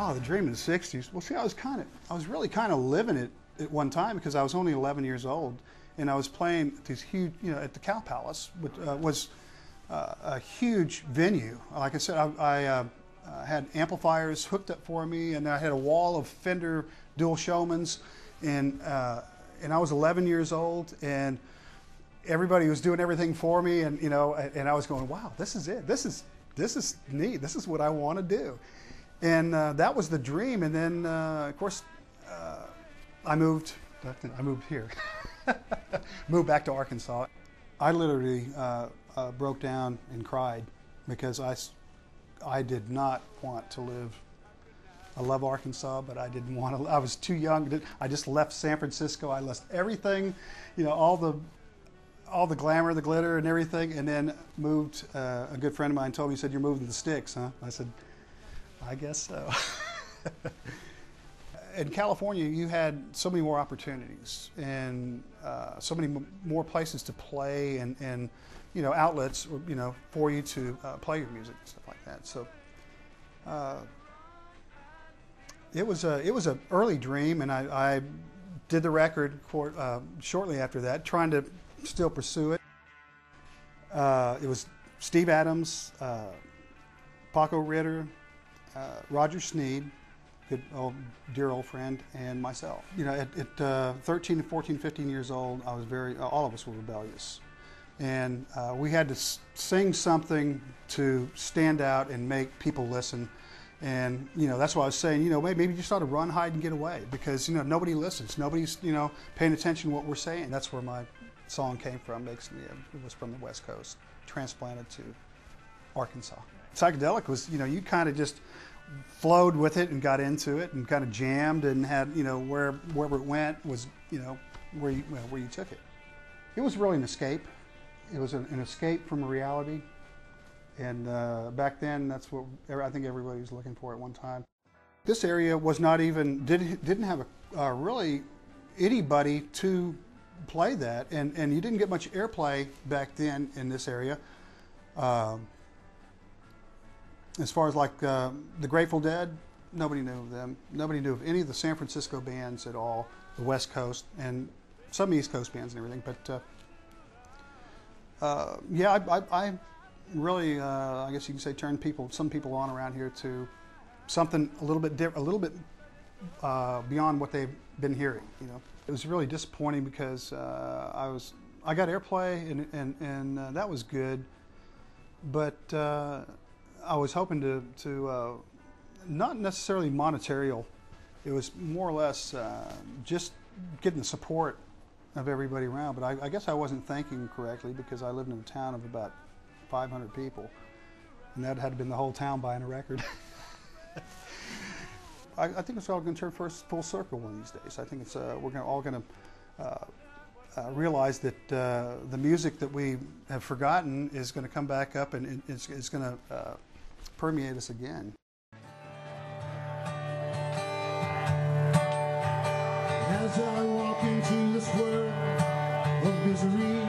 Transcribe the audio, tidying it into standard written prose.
Oh, the dream in the '60s. Well, see, I was really kind of living it at one time because I was only 11 years old, and I was playing at these huge, at the Cow Palace, which was a huge venue. Like I said, I had amplifiers hooked up for me, and I had a wall of Fender dual Showmans, and I was 11 years old, and everybody was doing everything for me, and and I was going, wow, this is it. This is neat. This is what I want to do. And that was the dream. And then, of course, I moved here, moved back to Arkansas. I literally broke down and cried because I did not want to live. I love Arkansas, but I didn't want to. I was too young. I just left San Francisco. I left everything, all the glamour, the glitter, and everything, and then moved. A good friend of mine told me, he said, "You're moving to the sticks, huh?" I said, I guess so. In California, you had so many more opportunities and so many more places to play and outlets, for you to play your music and stuff like that. So it was an early dream, and I did the record shortly after that, trying to still pursue it. It was Steve Adams, Paco Ritter, Roger Sneed, dear old friend, and myself. At 13 and 14, 15 years old, I was all of us were rebellious. And we had to sing something to stand out and make people listen. And, that's why I was saying, maybe you just ought to run, hide, and get away because, nobody listens. Nobody's, paying attention to what we're saying. That's where my song came from. It was from the West Coast, transplanted to Arkansas. Psychedelic was, you kind of just flowed with it and got into it and kind of jammed and had, wherever it went was, where you took it. It was really an escape. It was an escape from reality. And back then, that's what I think everybody was looking for at one time. This area was not even, didn't have really anybody to play that. And you didn't get much airplay back then in this area. As far as like the Grateful Dead, nobody knew of them. Nobody knew of any of the San Francisco bands at all, the West Coast, and some East Coast bands and everything. But yeah, I really, I guess you can say, turned some people on around here to something a little bit different, a little bit beyond what they've been hearing. It was really disappointing because I got airplay and that was good, but I was hoping to not necessarily monetarial. It was more or less just getting the support of everybody around. But I guess I wasn't thinking correctly because I lived in a town of about 500 people, and that had been the whole town buying a record. I think it's all going to turn full circle one of these days. I think we're all going to realize that the music that we have forgotten is going to come back up and it's going to permeate us again. As I walk into this world of misery,